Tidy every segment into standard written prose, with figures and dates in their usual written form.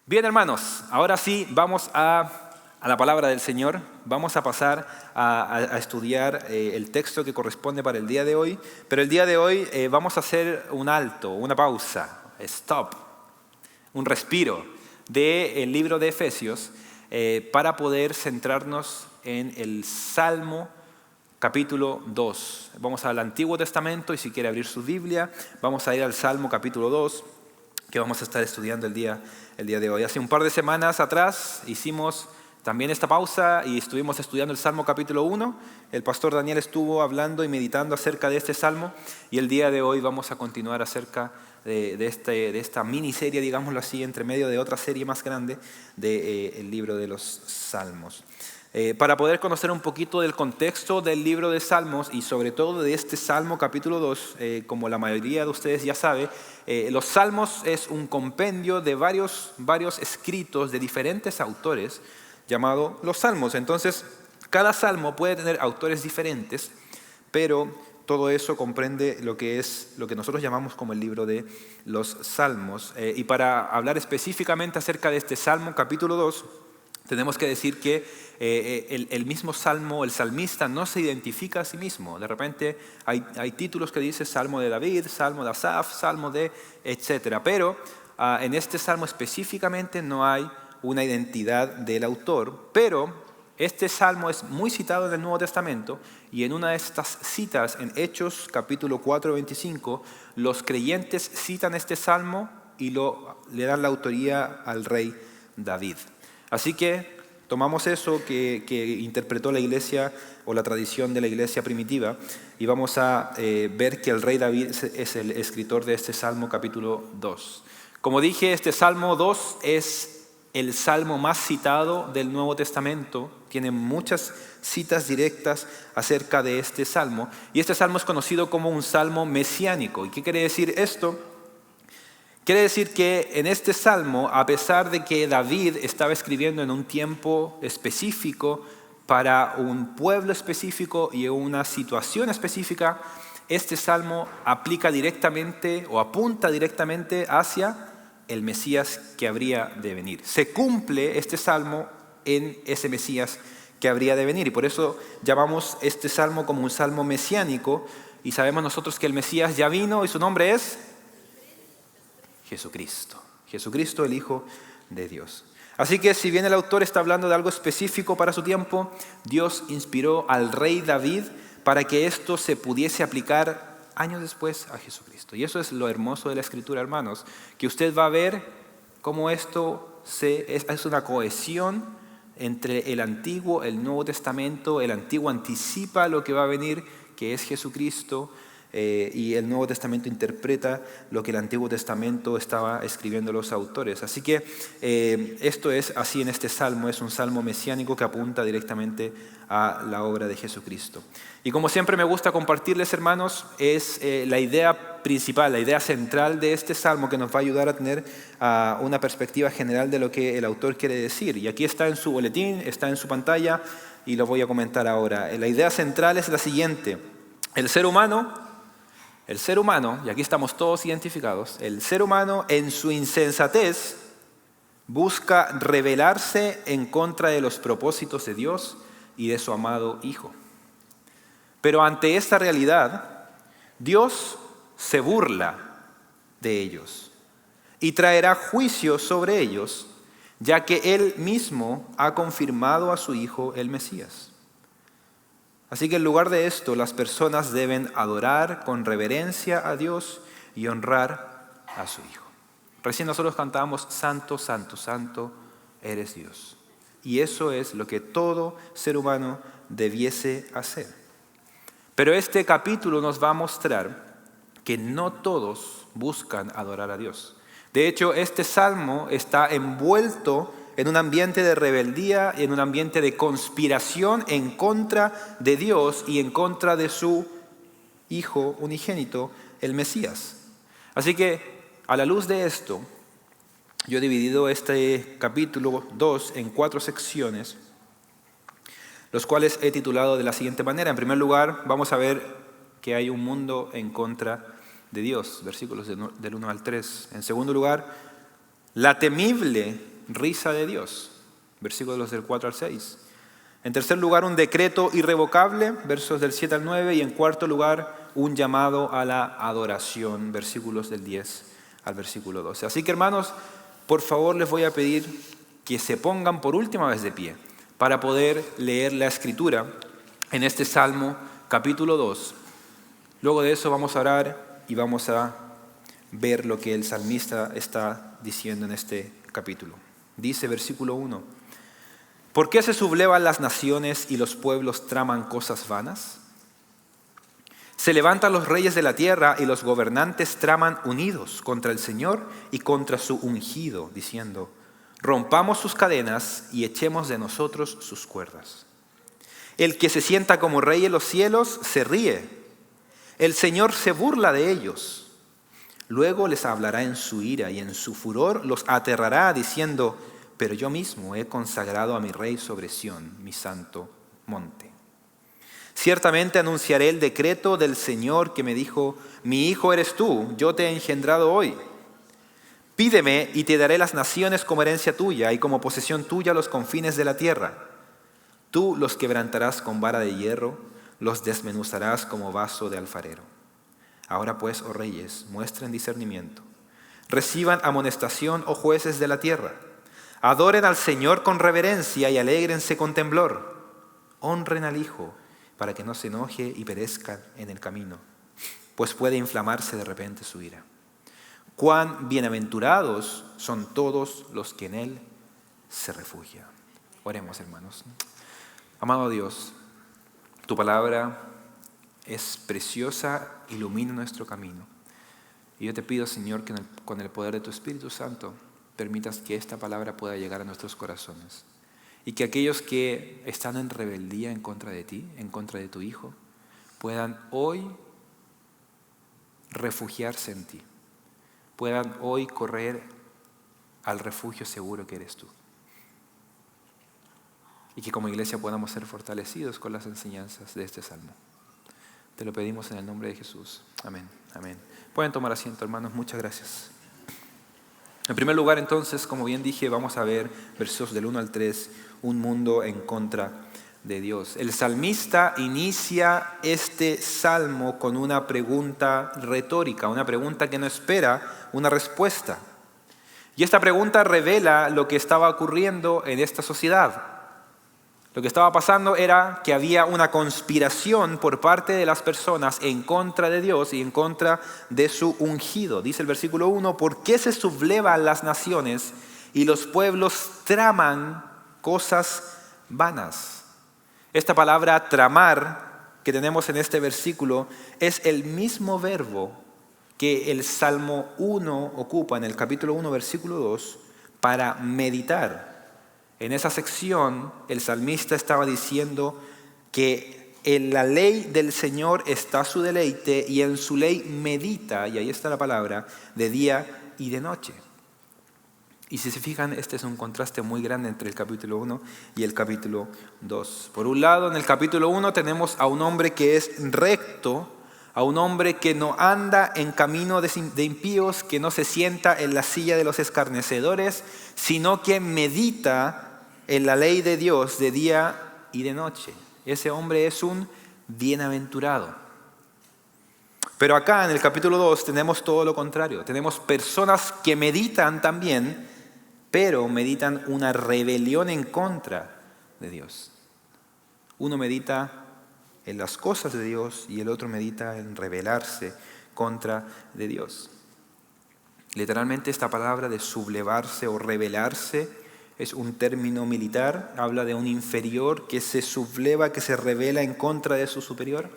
Bien, hermanos, ahora sí vamos a la palabra del Señor. Vamos a pasar a estudiar el texto que corresponde para el día de hoy. Pero el día de hoy vamos a hacer un alto, una pausa, stop, un respiro del libro de Efesios para poder centrarnos en el Salmo capítulo 2. Vamos al Antiguo Testamento y si quiere abrir su Biblia, vamos a ir al Salmo capítulo 2, que vamos a estar estudiando el día de hoy. Hace un par de semanas atrás hicimos también esta pausa y estuvimos estudiando el Salmo capítulo 1. El pastor Daniel estuvo hablando y meditando acerca de este Salmo y el día de hoy vamos a continuar acerca de esta miniserie, digámoslo así, entre medio de otra serie más grande del libro de los Salmos. Para poder conocer un poquito del contexto del libro de Salmos y sobre todo de este Salmo capítulo 2, como la mayoría de ustedes ya sabe, los Salmos es un compendio de varios escritos de diferentes autores llamado los Salmos. Entonces, cada Salmo puede tener autores diferentes, pero todo eso comprende lo que nosotros llamamos como el libro de los Salmos. Y para hablar específicamente acerca de este Salmo capítulo 2, tenemos que decir que el mismo salmo, el salmista no se identifica a sí mismo. De repente hay títulos que dice Salmo de David, Salmo de Asaf, Salmo de etcétera. Pero en este salmo específicamente no hay una identidad del autor. Pero este salmo es muy citado en el Nuevo Testamento y en una de estas citas en Hechos capítulo 4, 25, los creyentes citan este salmo y le dan la autoría al rey David. Así que tomamos eso que interpretó la iglesia o la tradición de la iglesia primitiva y vamos a ver que el rey David es el escritor de este Salmo capítulo 2. Como dije, este Salmo 2 es el salmo más citado del Nuevo Testamento. Tiene muchas citas directas acerca de este salmo y este salmo es conocido como un salmo mesiánico. ¿Y qué quiere decir esto? Quiere decir que en este salmo, a pesar de que David estaba escribiendo en un tiempo específico, para un pueblo específico y una situación específica, este salmo aplica directamente o apunta directamente hacia el Mesías que habría de venir. Se cumple este salmo en ese Mesías que habría de venir y por eso llamamos este salmo como un salmo mesiánico y sabemos nosotros que el Mesías ya vino y su nombre es Jesucristo. Jesucristo, el Hijo de Dios. Así que si bien el autor está hablando de algo específico para su tiempo, Dios inspiró al rey David para que esto se pudiese aplicar años después a Jesucristo. Y eso es lo hermoso de la Escritura, hermanos, que usted va a ver cómo esto es una cohesión entre el Antiguo, el Nuevo Testamento. El Antiguo anticipa lo que va a venir, que es Jesucristo, y el Nuevo Testamento interpreta lo que el Antiguo Testamento estaba escribiendo los autores. Así que esto es así en este salmo, es un salmo mesiánico que apunta directamente a la obra de Jesucristo. Y como siempre me gusta compartirles, hermanos, es la idea principal, la idea central de este salmo que nos va a ayudar a tener una perspectiva general de lo que el autor quiere decir. Y aquí está en su boletín, está en su pantalla y lo voy a comentar ahora. La idea central es la siguiente: el ser humano, y aquí estamos todos identificados, el ser humano en su insensatez busca rebelarse en contra de los propósitos de Dios y de su amado Hijo. Pero ante esta realidad, Dios se burla de ellos y traerá juicio sobre ellos, ya que Él mismo ha confirmado a su Hijo el Mesías. Así que en lugar de esto, las personas deben adorar con reverencia a Dios y honrar a su Hijo. Recién nosotros cantábamos, Santo, Santo, Santo, eres Dios. Y eso es lo que todo ser humano debiese hacer. Pero este capítulo nos va a mostrar que no todos buscan adorar a Dios. De hecho, este salmo está envuelto en un ambiente de rebeldía, en un ambiente de conspiración en contra de Dios y en contra de su Hijo unigénito, el Mesías. Así que, a la luz de esto, yo he dividido este capítulo 2 en 4 secciones, los cuales he titulado de la siguiente manera. En primer lugar, vamos a ver que hay un mundo en contra de Dios, versículos del 1 al 3. En segundo lugar, la temible risa de Dios, versículos del 4 al 6. En tercer lugar, un decreto irrevocable, versos del 7 al 9. Y en cuarto lugar, un llamado a la adoración, versículos del 10 al versículo 12. Así que, hermanos, por favor les voy a pedir que se pongan por última vez de pie para poder leer la Escritura en este Salmo capítulo 2. Luego de eso vamos a orar y vamos a ver lo que el salmista está diciendo en este capítulo. Dice versículo 1: ¿Por qué se sublevan las naciones y los pueblos traman cosas vanas? Se levantan los reyes de la tierra y los gobernantes traman unidos contra el Señor y contra su ungido, diciendo: rompamos sus cadenas y echemos de nosotros sus cuerdas. El que se sienta como rey en los cielos se ríe. El Señor se burla de ellos. Luego les hablará en su ira y en su furor los aterrará, diciendo: pero yo mismo he consagrado a mi rey sobre Sión, mi santo monte. Ciertamente anunciaré el decreto del Señor que me dijo: mi hijo eres tú, yo te he engendrado hoy. Pídeme y te daré las naciones como herencia tuya y como posesión tuya los confines de la tierra. Tú los quebrantarás con vara de hierro, los desmenuzarás como vaso de alfarero. Ahora pues, oh reyes, muestren discernimiento. Reciban amonestación, oh jueces de la tierra. Adoren al Señor con reverencia y alégrense con temblor. Honren al Hijo para que no se enoje y perezca en el camino, pues puede inflamarse de repente su ira. Cuán bienaventurados son todos los que en Él se refugian. Oremos, hermanos. Amado Dios, tu palabra es preciosa, ilumina nuestro camino. Y yo te pido, Señor, que con el poder de tu Espíritu Santo permitas que esta palabra pueda llegar a nuestros corazones. Y que aquellos que están en rebeldía en contra de ti, en contra de tu Hijo, puedan hoy refugiarse en ti. Puedan hoy correr al refugio seguro que eres tú. Y que como iglesia podamos ser fortalecidos con las enseñanzas de este salmo. Te lo pedimos en el nombre de Jesús. Amén. Amén. Pueden tomar asiento, hermanos. Muchas gracias. En primer lugar, entonces, como bien dije, vamos a ver versos del 1 al 3, un mundo en contra de Dios. El salmista inicia este salmo con una pregunta retórica, una pregunta que no espera una respuesta. Y esta pregunta revela lo que estaba ocurriendo en esta sociedad. Lo que estaba pasando era que había una conspiración por parte de las personas en contra de Dios y en contra de su ungido. Dice el versículo 1, ¿por qué se sublevan las naciones y los pueblos traman cosas vanas? Esta palabra tramar que tenemos en este versículo es el mismo verbo que el Salmo 1 ocupa en el capítulo 1, versículo 2, para meditar. En esa sección, el salmista estaba diciendo que en la ley del Señor está su deleite y en su ley medita, y ahí está la palabra, de día y de noche. Y si se fijan, este es un contraste muy grande entre el capítulo 1 y el capítulo 2. Por un lado, en el capítulo 1 tenemos a un hombre que es recto, a un hombre que no anda en camino de impíos, que no se sienta en la silla de los escarnecedores, sino que medita en la ley de Dios de día y de noche. Ese hombre es un bienaventurado. Pero acá en el capítulo 2 tenemos todo lo contrario. Tenemos personas que meditan también, pero meditan una rebelión en contra de Dios. Uno medita en las cosas de Dios y el otro medita en rebelarse contra de Dios. Literalmente esta palabra de sublevarse o rebelarse es un término militar, habla de un inferior que se subleva, que se rebela en contra de su superior.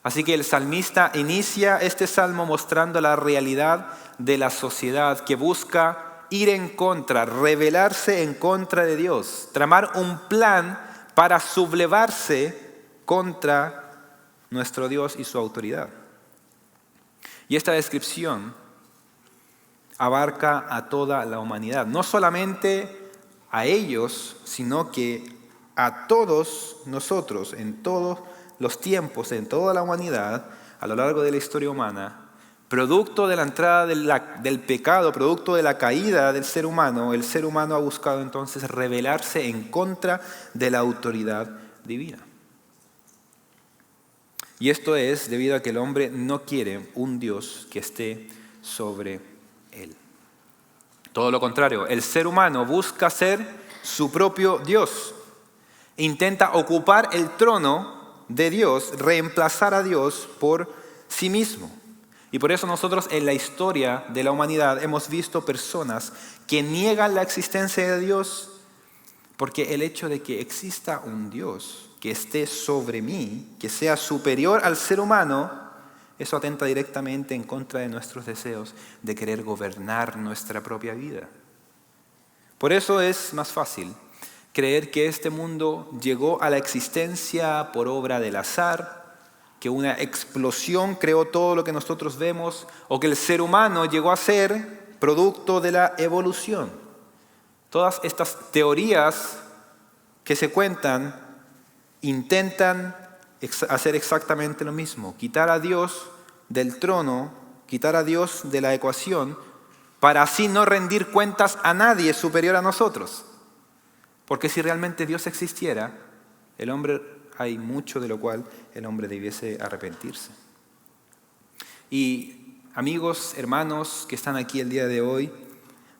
Así que el salmista inicia este salmo mostrando la realidad de la sociedad que busca ir en contra, rebelarse en contra de Dios, tramar un plan para sublevarse contra nuestro Dios y su autoridad. Y esta descripción abarca a toda la humanidad, no solamente a ellos, sino que a todos nosotros, en todos los tiempos, en toda la humanidad, a lo largo de la historia humana, Producto de la entrada del pecado, producto de la caída del ser humano, el ser humano ha buscado entonces rebelarse en contra de la autoridad divina. Y esto es debido a que el hombre no quiere un Dios que esté sobre él. Todo lo contrario, el ser humano busca ser su propio Dios. Intenta ocupar el trono de Dios, reemplazar a Dios por sí mismo. Y por eso nosotros en la historia de la humanidad hemos visto personas que niegan la existencia de Dios, porque el hecho de que exista un Dios que esté sobre mí, que sea superior al ser humano, eso atenta directamente en contra de nuestros deseos de querer gobernar nuestra propia vida. Por eso es más fácil creer que este mundo llegó a la existencia por obra del azar, que una explosión creó todo lo que nosotros vemos, o que el ser humano llegó a ser producto de la evolución. Todas estas teorías que se cuentan intentan hacer exactamente lo mismo, quitar a Dios del trono, quitar a Dios de la ecuación, para así no rendir cuentas a nadie superior a nosotros. Porque si realmente Dios existiera, hay mucho de lo cual el hombre debiese arrepentirse. Y amigos, hermanos que están aquí el día de hoy,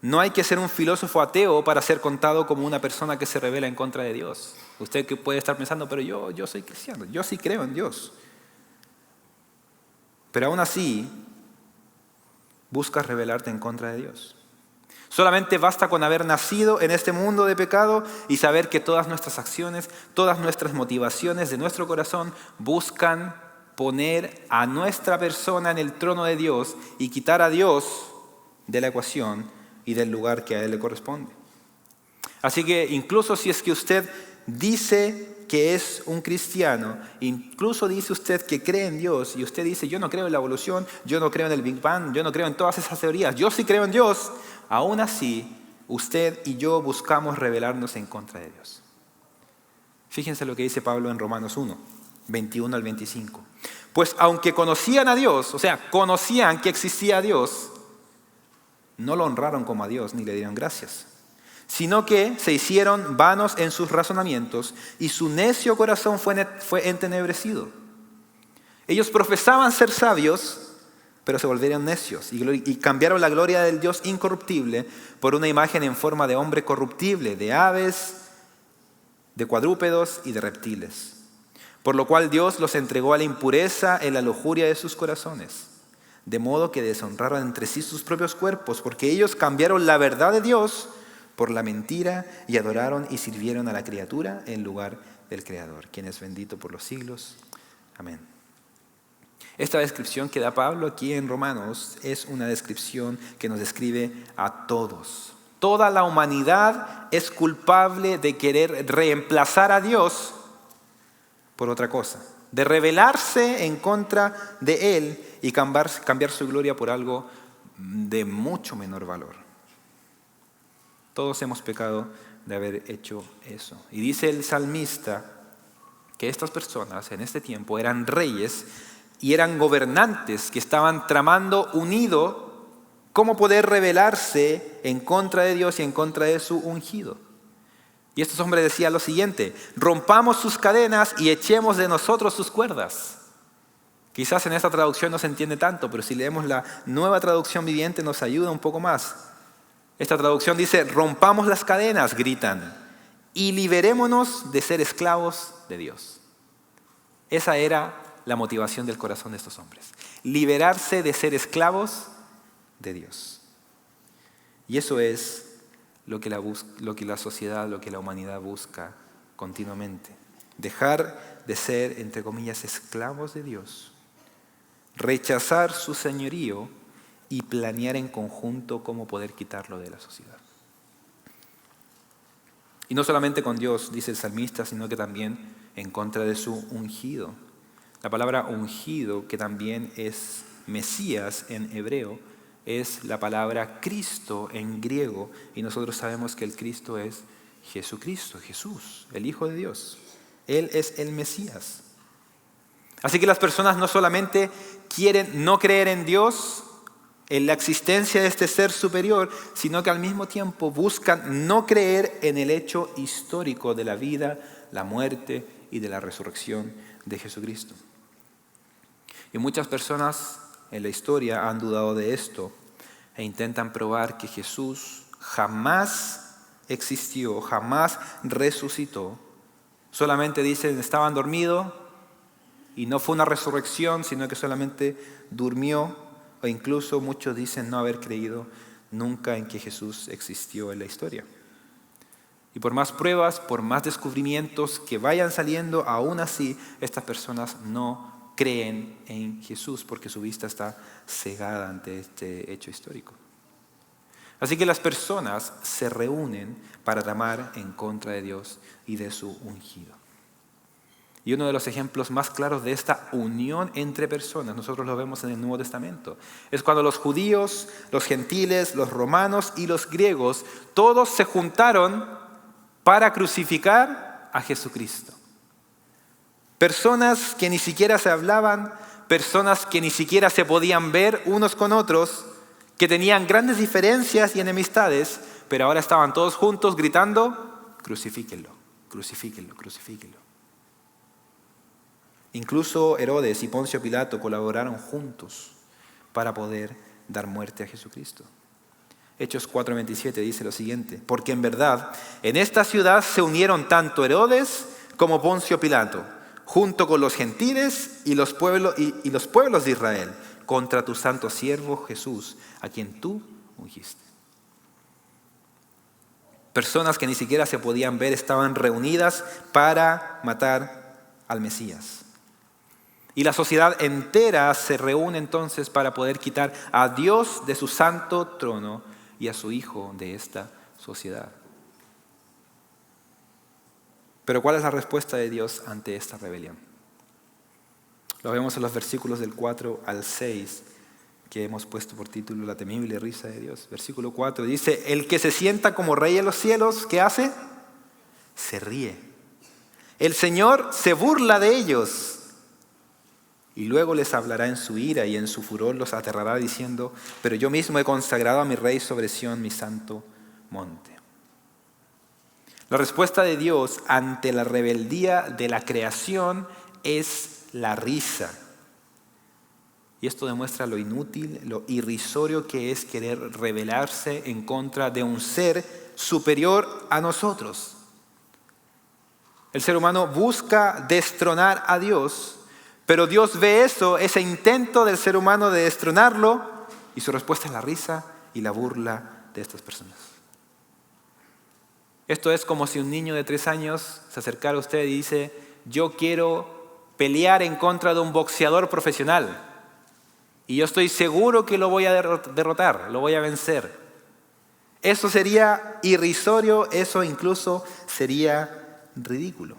no hay que ser un filósofo ateo para ser contado como una persona que se rebela en contra de Dios. Usted que puede estar pensando, pero yo soy cristiano, yo sí creo en Dios. Pero aún así, buscas rebelarte en contra de Dios. Solamente basta con haber nacido en este mundo de pecado y saber que todas nuestras acciones, todas nuestras motivaciones de nuestro corazón buscan poner a nuestra persona en el trono de Dios y quitar a Dios de la ecuación y del lugar que a Él le corresponde. Así que incluso si es que usted dice que es un cristiano, incluso dice usted que cree en Dios y usted dice, yo no creo en la evolución, yo no creo en el Big Bang, yo no creo en todas esas teorías, yo sí creo en Dios, aún así usted y yo buscamos rebelarnos en contra de Dios. Fíjense lo que dice Pablo en Romanos 1, 21 al 25. Pues aunque conocían a Dios, o sea, conocían que existía Dios, no lo honraron como a Dios ni le dieron gracias, sino que se hicieron vanos en sus razonamientos y su necio corazón fue entenebrecido. Ellos profesaban ser sabios, pero se volvieron necios y cambiaron la gloria del Dios incorruptible por una imagen en forma de hombre corruptible, de aves, de cuadrúpedos y de reptiles. Por lo cual Dios los entregó a la impureza en la lujuria de sus corazones, de modo que deshonraron entre sí sus propios cuerpos, porque ellos cambiaron la verdad de Dios por la mentira y adoraron y sirvieron a la criatura en lugar del Creador, quien es bendito por los siglos. Amén. Esta descripción que da Pablo aquí en Romanos es una descripción que nos describe a todos. Toda la humanidad es culpable de querer reemplazar a Dios por otra cosa, de rebelarse en contra de Él y cambiar su gloria por algo de mucho menor valor. Todos hemos pecado de haber hecho eso. Y dice el salmista que estas personas en este tiempo eran reyes y eran gobernantes que estaban tramando unido cómo poder rebelarse en contra de Dios y en contra de su ungido. Y estos hombres decían lo siguiente: rompamos sus cadenas y echemos de nosotros sus cuerdas. Quizás en esta traducción no se entiende tanto, pero si leemos la Nueva Traducción Viviente nos ayuda un poco más. Esta traducción dice, rompamos las cadenas, gritan, y liberémonos de ser esclavos de Dios. Esa era la motivación del corazón de estos hombres. Liberarse de ser esclavos de Dios. Y eso es lo que la sociedad, lo que la humanidad busca continuamente. Dejar de ser, entre comillas, esclavos de Dios. Rechazar su señorío y planear en conjunto cómo poder quitarlo de la sociedad. Y no solamente con Dios, dice el salmista, sino que también en contra de su ungido. La palabra ungido, que también es Mesías en hebreo, es la palabra Cristo en griego, y nosotros sabemos que el Cristo es Jesucristo, Jesús, el Hijo de Dios. Él es el Mesías. Así que las personas no solamente quieren no creer en Dios, en la existencia de este ser superior, sino que al mismo tiempo buscan no creer en el hecho histórico de la vida, la muerte y de la resurrección de Jesucristo. Y muchas personas en la historia han dudado de esto e intentan probar que Jesús jamás existió, jamás resucitó. Solamente dicen, estaban dormidos y no fue una resurrección, sino que solamente durmió. O incluso muchos dicen no haber creído nunca en que Jesús existió en la historia. Y por más pruebas, por más descubrimientos que vayan saliendo, aún así estas personas no creen en Jesús porque su vista está cegada ante este hecho histórico. Así que las personas se reúnen para tramar en contra de Dios y de su ungido. Y uno de los ejemplos más claros de esta unión entre personas, nosotros lo vemos en el Nuevo Testamento, es cuando los judíos, los gentiles, los romanos y los griegos, todos se juntaron para crucificar a Jesucristo. Personas que ni siquiera se hablaban, personas que ni siquiera se podían ver unos con otros, que tenían grandes diferencias y enemistades, pero ahora estaban todos juntos gritando, crucifíquenlo, crucifíquenlo, crucifíquenlo. Incluso Herodes y Poncio Pilato colaboraron juntos para poder dar muerte a Jesucristo. Hechos 4:27 dice lo siguiente: porque en verdad en esta ciudad se unieron tanto Herodes como Poncio Pilato, junto con los gentiles y los pueblos de Israel, contra tu santo siervo Jesús, a quien tú ungiste. Personas que ni siquiera se podían ver estaban reunidas para matar al Mesías. Y la sociedad entera se reúne entonces para poder quitar a Dios de su santo trono y a su Hijo de esta sociedad. Pero ¿cuál es la respuesta de Dios ante esta rebelión? Lo vemos en los versículos del 4 al 6, que hemos puesto por título La temible risa de Dios. Versículo 4 dice: el que se sienta como rey en los cielos, ¿qué hace? Se ríe. El Señor se burla de ellos. Y luego les hablará en su ira y en su furor los aterrará diciendo: pero yo mismo he consagrado a mi rey sobre Sión, mi santo monte. La respuesta de Dios ante la rebeldía de la creación es la risa. Y esto demuestra lo inútil, lo irrisorio que es querer rebelarse en contra de un ser superior a nosotros. El ser humano busca destronar a Dios, pero Dios ve ese intento del ser humano de destronarlo, y su respuesta es la risa y la burla de estas personas. Esto es como si un niño de 3 años se acercara a usted y dice: yo quiero pelear en contra de un boxeador profesional y yo estoy seguro que lo voy a derrotar, lo voy a vencer. Eso sería irrisorio, eso incluso sería ridículo.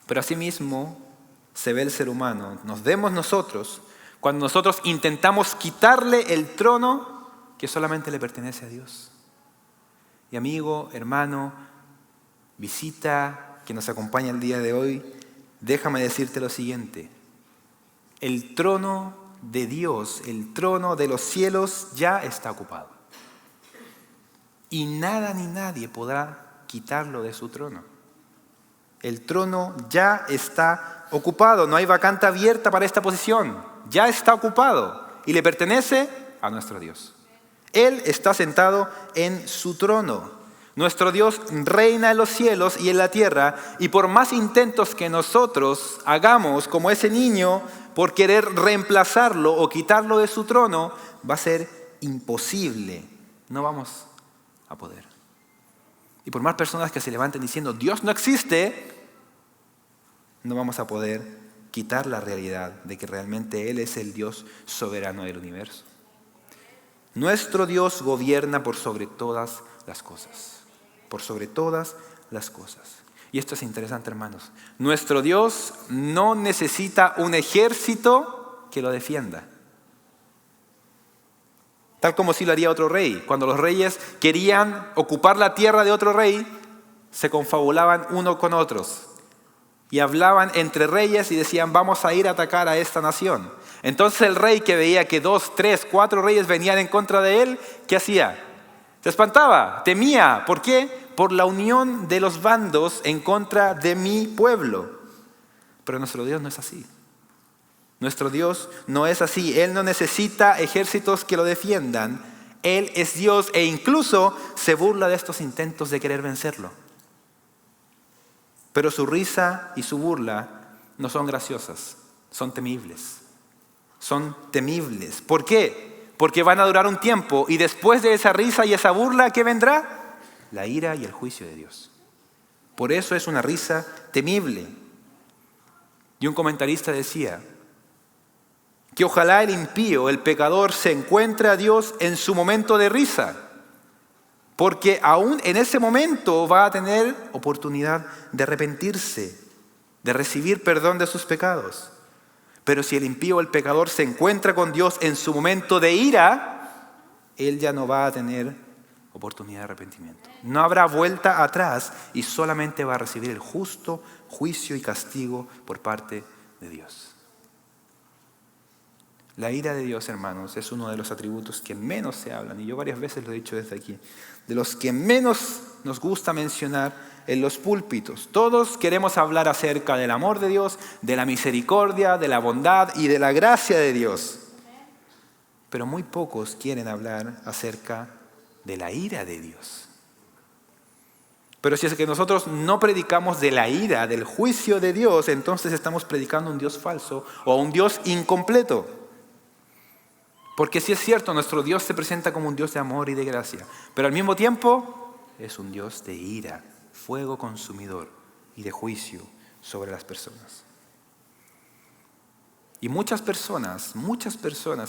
Pero asimismo se ve el ser humano, nos vemos nosotros cuando nosotros intentamos quitarle el trono que solamente le pertenece a Dios. Y amigo, hermano, visita que nos acompaña el día de hoy, déjame decirte lo siguiente: el trono de Dios, el trono de los cielos ya está ocupado. Y nada ni nadie podrá quitarlo de su trono. El trono ya está ocupado, no hay vacante abierta para esta posición. Ya está ocupado y le pertenece a nuestro Dios. Él está sentado en su trono. Nuestro Dios reina en los cielos y en la tierra, y por más intentos que nosotros hagamos como ese niño por querer reemplazarlo o quitarlo de su trono, va a ser imposible. No vamos a poder. Y por más personas que se levanten diciendo Dios no existe, no vamos a poder quitar la realidad de que realmente Él es el Dios soberano del universo. Nuestro Dios gobierna por sobre todas las cosas. Por sobre todas las cosas. Y esto es interesante, hermanos. Nuestro Dios no necesita un ejército que lo defienda. Tal como si lo haría otro rey. Cuando los reyes querían ocupar la tierra de otro rey, se confabulaban unos con otros. Y hablaban entre reyes y decían, vamos a ir a atacar a esta nación. Entonces el rey, que veía que 2, 3, 4 reyes venían en contra de él, ¿qué hacía? Se espantaba, temía. ¿Por qué? Por la unión de los bandos en contra de mi pueblo. Pero nuestro Dios no es así. Nuestro Dios no es así. Él no necesita ejércitos que lo defiendan. Él es Dios e incluso se burla de estos intentos de querer vencerlo. Pero su risa y su burla no son graciosas, son temibles. Son temibles. ¿Por qué? Porque van a durar un tiempo y después de esa risa y esa burla, ¿qué vendrá? La ira y el juicio de Dios. Por eso es una risa temible. Y un comentarista decía que ojalá el impío, el pecador, se encuentre a Dios en su momento de risa. Porque aún en ese momento va a tener oportunidad de arrepentirse, de recibir perdón de sus pecados. Pero si el impío o el pecador se encuentra con Dios en su momento de ira, él ya no va a tener oportunidad de arrepentimiento. No habrá vuelta atrás y solamente va a recibir el justo juicio y castigo por parte de Dios. La ira de Dios, hermanos, es uno de los atributos que menos se hablan, y yo varias veces lo he dicho desde aquí, de los que menos nos gusta mencionar en los púlpitos. Todos queremos hablar acerca del amor de Dios, de la misericordia, de la bondad y de la gracia de Dios. Pero muy pocos quieren hablar acerca de la ira de Dios. Pero si es que nosotros no predicamos de la ira, del juicio de Dios, entonces estamos predicando un Dios falso o un Dios incompleto. Porque sí es cierto, nuestro Dios se presenta como un Dios de amor y de gracia, pero al mismo tiempo es un Dios de ira, fuego consumidor y de juicio sobre las personas. Y muchas personas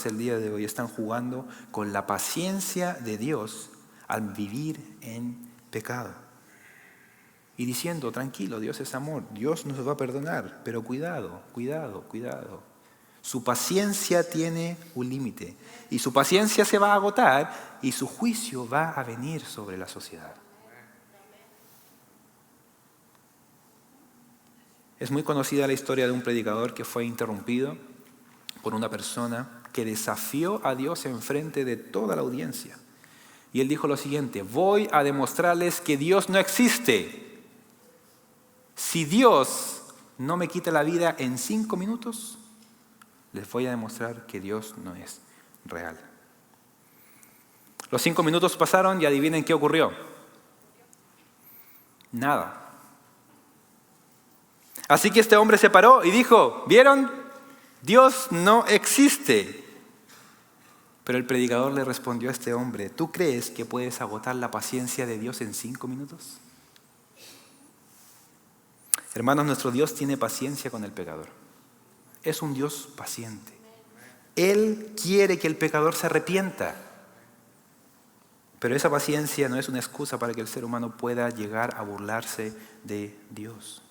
el día de hoy están jugando con la paciencia de Dios al vivir en pecado. Y diciendo, tranquilo, Dios es amor, Dios nos va a perdonar, pero cuidado. Su paciencia tiene un límite y su paciencia se va a agotar y su juicio va a venir sobre la sociedad. Es muy conocida la historia de un predicador que fue interrumpido por una persona que desafió a Dios en frente de toda la audiencia. Y él dijo lo siguiente: voy a demostrarles que Dios no existe. Si Dios no me quita la vida en 5 minutos, les voy a demostrar que Dios no es real. Los 5 minutos pasaron y adivinen qué ocurrió. Nada. Así que este hombre se paró y dijo, ¿vieron? Dios no existe. Pero el predicador le respondió a este hombre, ¿tú crees que puedes agotar la paciencia de Dios en 5 minutos? Hermanos, nuestro Dios tiene paciencia con el pecador. Es un Dios paciente. Él quiere que el pecador se arrepienta. Pero esa paciencia no es una excusa para que el ser humano pueda llegar a burlarse de Dios.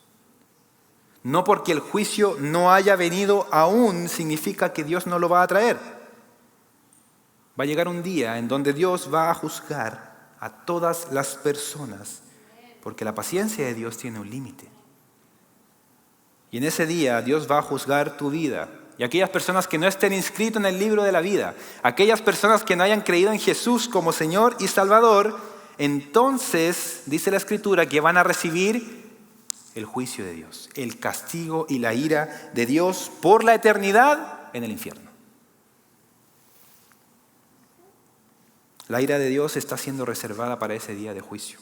No porque el juicio no haya venido aún significa que Dios no lo va a traer. Va a llegar un día en donde Dios va a juzgar a todas las personas, porque la paciencia de Dios tiene un límite. Y en ese día Dios va a juzgar tu vida. Y aquellas personas que no estén inscritas en el libro de la vida, aquellas personas que no hayan creído en Jesús como Señor y Salvador, entonces dice la Escritura que van a recibir el juicio de Dios, el castigo y la ira de Dios por la eternidad en el infierno. La ira de Dios está siendo reservada para ese día de juicio.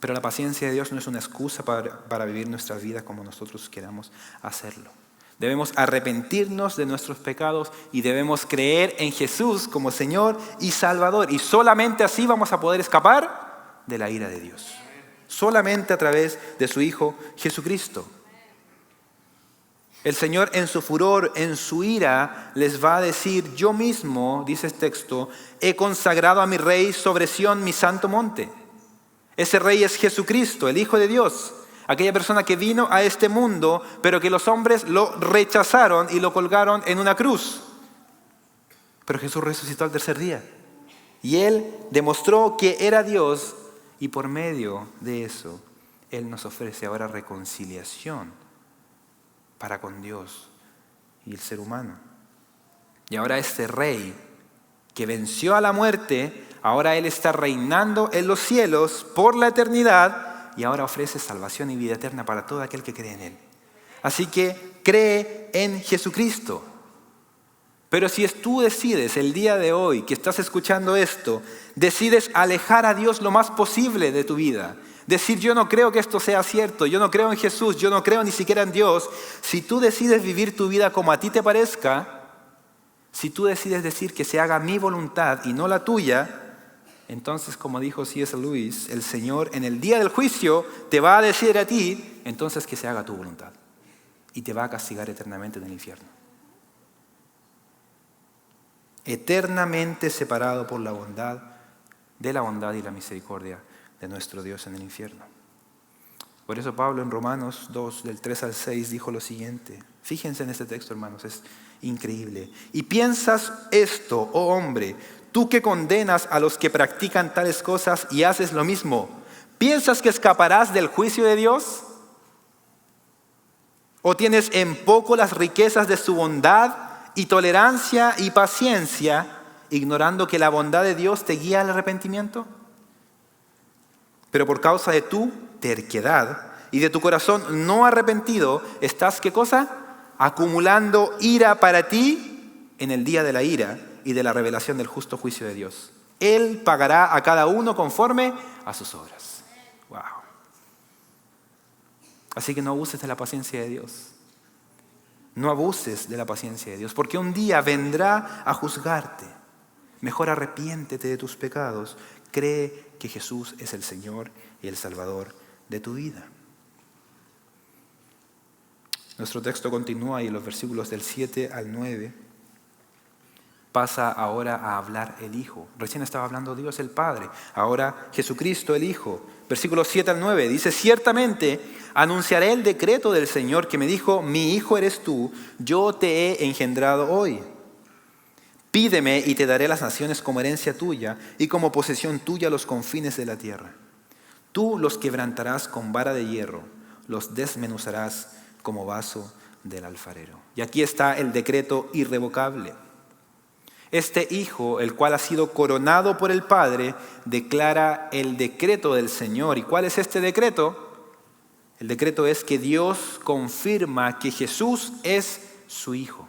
Pero la paciencia de Dios no es una excusa para vivir nuestras vidas como nosotros queramos hacerlo. Debemos arrepentirnos de nuestros pecados y debemos creer en Jesús como Señor y Salvador. Y solamente así vamos a poder escapar de la ira de Dios. Solamente a través de su Hijo Jesucristo. El Señor en su furor, en su ira, les va a decir, yo mismo, dice este texto, he consagrado a mi Rey sobre Sión, mi santo monte. Ese Rey es Jesucristo, el Hijo de Dios. Aquella persona que vino a este mundo, pero que los hombres lo rechazaron y lo colgaron en una cruz. Pero Jesús resucitó al tercer día. Y Él demostró que era Dios y por medio de eso, Él nos ofrece ahora reconciliación para con Dios y el ser humano. Y ahora este rey que venció a la muerte, ahora Él está reinando en los cielos por la eternidad y ahora ofrece salvación y vida eterna para todo aquel que cree en Él. Así que cree en Jesucristo. Pero si tú decides el día de hoy que estás escuchando esto, decides alejar a Dios lo más posible de tu vida, decir yo no creo que esto sea cierto, yo no creo en Jesús, yo no creo ni siquiera en Dios, si tú decides vivir tu vida como a ti te parezca, si tú decides decir que se haga mi voluntad y no la tuya, entonces como dijo C.S. Lewis, el Señor en el día del juicio te va a decir a ti, entonces que se haga tu voluntad y te va a castigar eternamente en el infierno. Eternamente separado por la bondad y la misericordia de nuestro Dios en el infierno. Por eso Pablo en Romanos 2, del 3 al 6, dijo lo siguiente. Fíjense en este texto, hermanos, es increíble. Y piensas esto, oh hombre, tú que condenas a los que practican tales cosas y haces lo mismo, ¿piensas que escaparás del juicio de Dios? ¿O tienes en poco las riquezas de su bondad y tolerancia y paciencia, ignorando que la bondad de Dios te guía al arrepentimiento? Pero por causa de tu terquedad y de tu corazón no arrepentido, estás, ¿qué cosa? Acumulando ira para ti en el día de la ira y de la revelación del justo juicio de Dios. Él pagará a cada uno conforme a sus obras. Wow. Así que no abuses de la paciencia de Dios. No abuses de la paciencia de Dios, porque un día vendrá a juzgarte. Mejor arrepiéntete de tus pecados. Cree que Jesús es el Señor y el Salvador de tu vida. Nuestro texto continúa y en los versículos del 7 al 9 pasa ahora a hablar el Hijo. Recién estaba hablando Dios el Padre, ahora Jesucristo el Hijo. Versículos 7 al 9 dice: ciertamente anunciaré el decreto del Señor que me dijo, mi hijo eres tú, yo te he engendrado hoy. Pídeme y te daré las naciones como herencia tuya y como posesión tuya los confines de la tierra. Tú los quebrantarás con vara de hierro, los desmenuzarás como vaso del alfarero. Y aquí está el decreto irrevocable. Este Hijo, el cual ha sido coronado por el Padre, declara el decreto del Señor. ¿Y cuál es este decreto? El decreto es que Dios confirma que Jesús es su Hijo.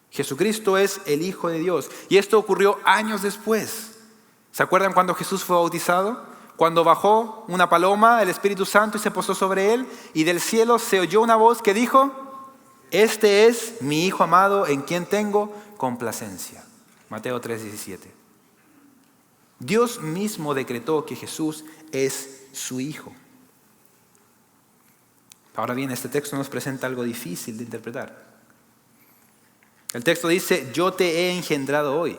Jesucristo es el Hijo de Dios. Y esto ocurrió años después. ¿Se acuerdan cuando Jesús fue bautizado? Cuando bajó una paloma, el Espíritu Santo, y se posó sobre él, y del cielo se oyó una voz que dijo: este es mi Hijo amado en quien tengo complacencia. Mateo 3:17. Dios mismo decretó que Jesús es su Hijo. Ahora bien, este texto nos presenta algo difícil de interpretar. El texto dice: yo te he engendrado hoy.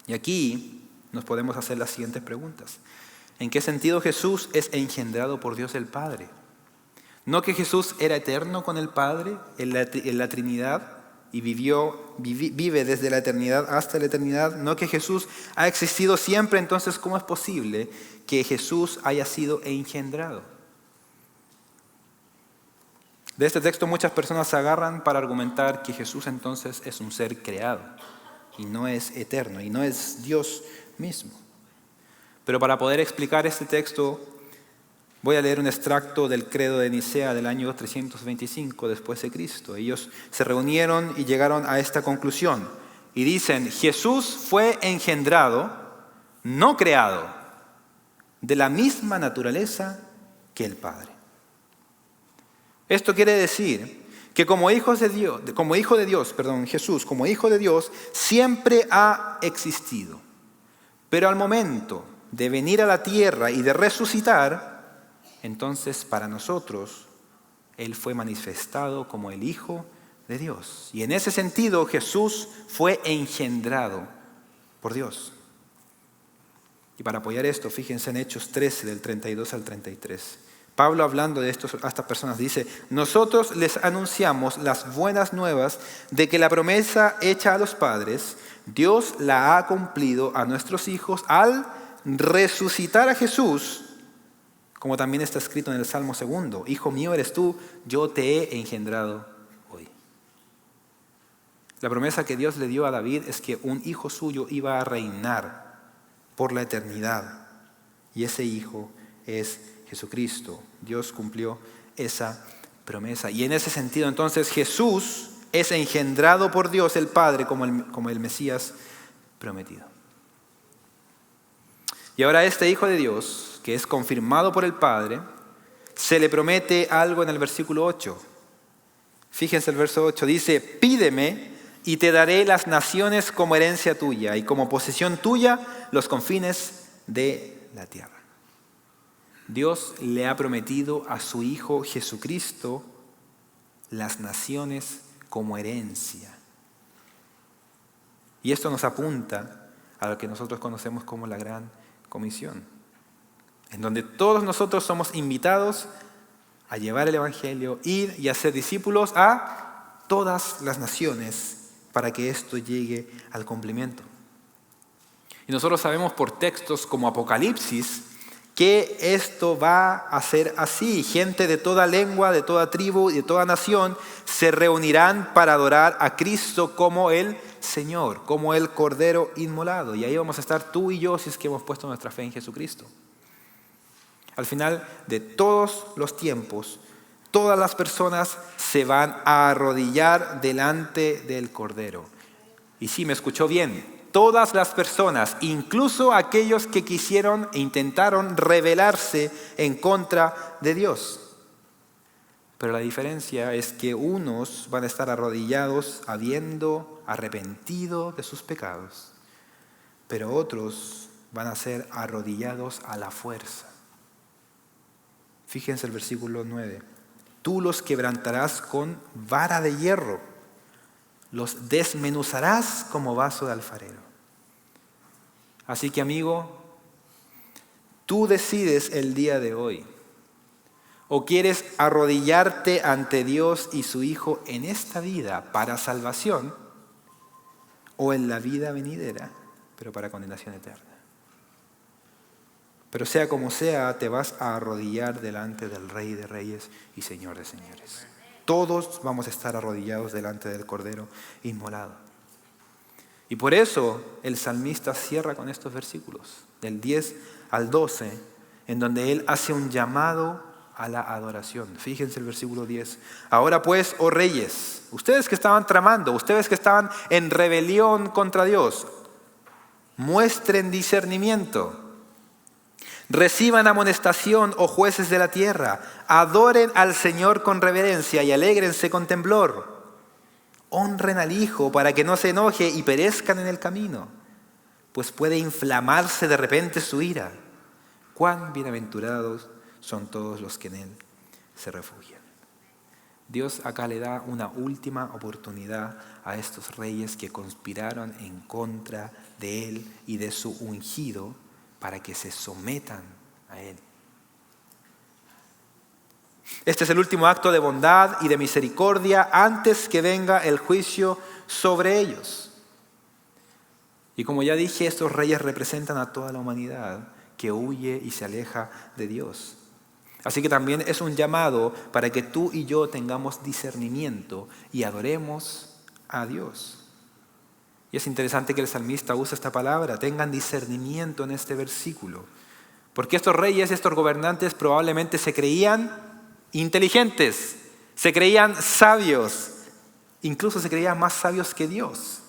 Y aquí nos podemos hacer las siguientes preguntas. ¿En qué sentido Jesús es engendrado por Dios el Padre? ¿No que Jesús era eterno con el Padre en la Trinidad y vive desde la eternidad hasta la eternidad? ¿No que Jesús ha existido siempre? Entonces, ¿cómo es posible que Jesús haya sido engendrado? De este texto muchas personas se agarran para argumentar que Jesús entonces es un ser creado y no es eterno y no es Dios mismo. Pero para poder explicar este texto voy a leer un extracto del credo de Nicea del año 325 después de Cristo. Ellos se reunieron y llegaron a esta conclusión y dicen: Jesús fue engendrado, no creado, de la misma naturaleza que el Padre. Esto quiere decir que como hijo de Dios, Jesús como Hijo de Dios siempre ha existido. Pero al momento de venir a la tierra y de resucitar, entonces para nosotros Él fue manifestado como el Hijo de Dios. Y en ese sentido Jesús fue engendrado por Dios. Y para apoyar esto, fíjense en Hechos 13, del 32 al 33. Pablo, hablando de esto a estas personas, dice: nosotros les anunciamos las buenas nuevas de que la promesa hecha a los padres, Dios la ha cumplido a nuestros hijos al resucitar a Jesús, Como también está escrito en el Salmo 2, Hijo mío eres tú, yo te he engendrado hoy. La promesa que Dios le dio a David es que un hijo suyo iba a reinar por la eternidad. Y ese hijo es Jesucristo. Dios cumplió esa promesa. Y en ese sentido, entonces, Jesús es engendrado por Dios el Padre como el Mesías prometido. Y ahora este Hijo de Dios, que es confirmado por el Padre, se le promete algo en el versículo 8. Fíjense el verso 8, dice, pídeme y te daré las naciones como herencia tuya y como posesión tuya los confines de la tierra. Dios le ha prometido a su Hijo Jesucristo las naciones como herencia. Y esto nos apunta a lo que nosotros conocemos como la Gran Comisión, en donde todos nosotros somos invitados a llevar el Evangelio, ir y hacer discípulos a todas las naciones para que esto llegue al cumplimiento. Y nosotros sabemos por textos como Apocalipsis que esto va a ser así. Gente de toda lengua, de toda tribu y de toda nación se reunirán para adorar a Cristo como el Señor, como el Cordero inmolado. Y ahí vamos a estar tú y yo si es que hemos puesto nuestra fe en Jesucristo. Al final de todos los tiempos, todas las personas se van a arrodillar delante del Cordero. Y sí, me escuchó bien. Todas las personas, incluso aquellos que quisieron e intentaron rebelarse en contra de Dios. Pero la diferencia es que unos van a estar arrodillados habiendo arrepentido de sus pecados, pero otros van a ser arrodillados a la fuerza. Fíjense el versículo 9. Tú los quebrantarás con vara de hierro, los desmenuzarás como vaso de alfarero. Así que, amigo, tú decides el día de hoy. ¿O quieres arrodillarte ante Dios y su Hijo en esta vida para salvación o en la vida venidera, pero para condenación eterna? Pero sea como sea, te vas a arrodillar delante del Rey de Reyes y Señor de Señores. Todos vamos a estar arrodillados delante del Cordero inmolado. Y por eso el salmista cierra con estos versículos, del 10 al 12, en donde él hace un llamado a la adoración. Fíjense el versículo 10. Ahora pues, oh reyes, ustedes que estaban tramando, ustedes que estaban en rebelión contra Dios, muestren discernimiento. Reciban amonestación, oh jueces de la tierra. Adoren al Señor con reverencia y alégrense con temblor. Honren al Hijo para que no se enoje y perezcan en el camino, pues puede inflamarse de repente su ira. Cuán bienaventurados son todos los que en Él se refugian. Dios acá le da una última oportunidad a estos reyes que conspiraron en contra de Él y de su ungido para que se sometan a Él. Este es el último acto de bondad y de misericordia antes que venga el juicio sobre ellos. Y como ya dije, estos reyes representan a toda la humanidad que huye y se aleja de Dios. Así que también es un llamado para que tú y yo tengamos discernimiento y adoremos a Dios. Y es interesante que el salmista use esta palabra, tengan discernimiento en este versículo. Porque estos reyes, estos gobernantes probablemente se creían inteligentes, se creían sabios, incluso se creían más sabios que Dios.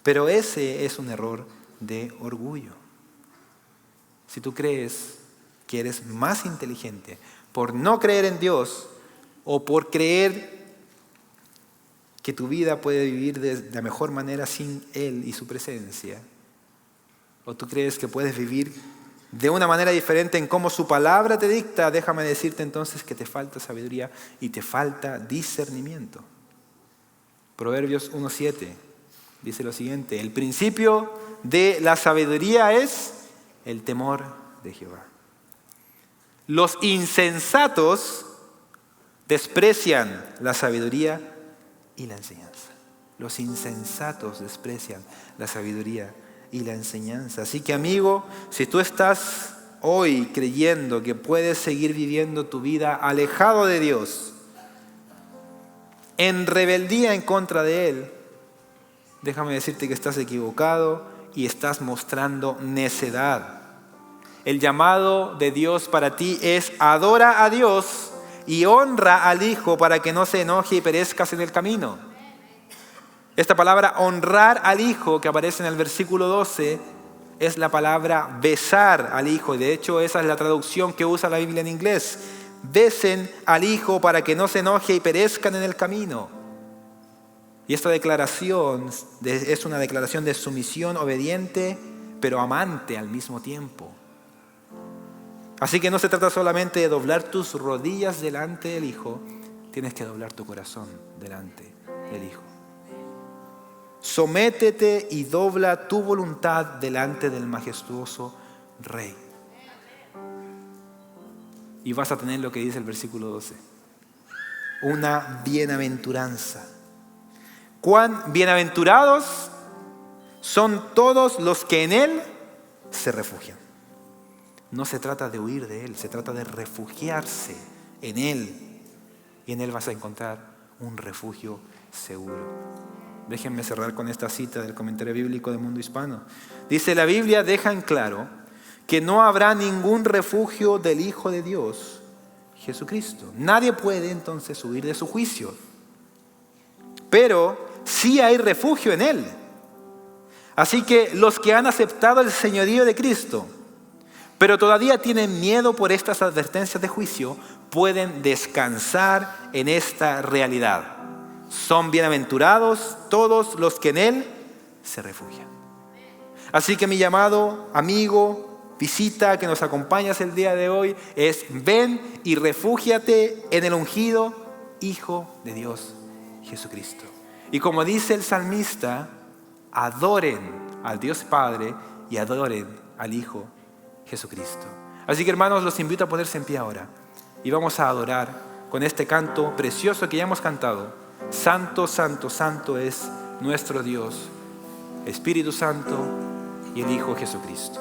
Pero ese es un error de orgullo. Si tú crees que eres más inteligente por no creer en Dios o por creer que tu vida puede vivir de la mejor manera sin Él y su presencia, o tú crees que puedes vivir de una manera diferente en cómo su palabra te dicta, déjame decirte entonces que te falta sabiduría y te falta discernimiento. Proverbios 1:7 dice lo siguiente: el principio de la sabiduría es el temor de Jehová. Los insensatos desprecian la sabiduría y la enseñanza. Los insensatos desprecian la sabiduría y la enseñanza. Así que, amigo, si tú estás hoy creyendo que puedes seguir viviendo tu vida alejado de Dios, en rebeldía en contra de Él, déjame decirte que estás equivocado y estás mostrando necedad. El llamado de Dios para ti es: adora a Dios y honra al Hijo para que no se enoje y perezcas en el camino. Esta palabra honrar al Hijo que aparece en el versículo 12 es la palabra besar al Hijo. De hecho, esa es la traducción que usa la Biblia en inglés. Besen al Hijo para que no se enoje y perezcan en el camino. Y esta declaración es una declaración de sumisión obediente, pero amante al mismo tiempo. Así que no se trata solamente de doblar tus rodillas delante del Hijo, tienes que doblar tu corazón delante del Hijo. Sométete y dobla tu voluntad delante del majestuoso Rey. Y vas a tener lo que dice el versículo 12. Una bienaventuranza. Cuán bienaventurados son todos los que en Él se refugian. No se trata de huir de Él, se trata de refugiarse en Él. Y en Él vas a encontrar un refugio seguro. Déjenme cerrar con esta cita del comentario bíblico de Mundo Hispano. Dice: la Biblia deja en claro que no habrá ningún refugio del Hijo de Dios, Jesucristo. Nadie puede entonces huir de su juicio. Pero sí hay refugio en Él. Así que los que han aceptado el señorío de Cristo, pero todavía tienen miedo por estas advertencias de juicio, pueden descansar en esta realidad. Son bienaventurados todos los que en Él se refugian. Así que mi llamado, amigo, visita que nos acompañas el día de hoy es: ven y refúgiate en el ungido Hijo de Dios, Jesucristo. Y como dice el salmista, adoren al Dios Padre y adoren al Hijo Jesucristo. Así que, hermanos, los invito a ponerse en pie ahora y vamos a adorar con este canto precioso que ya hemos cantado. Santo, santo, santo es nuestro Dios, Espíritu Santo y el Hijo Jesucristo.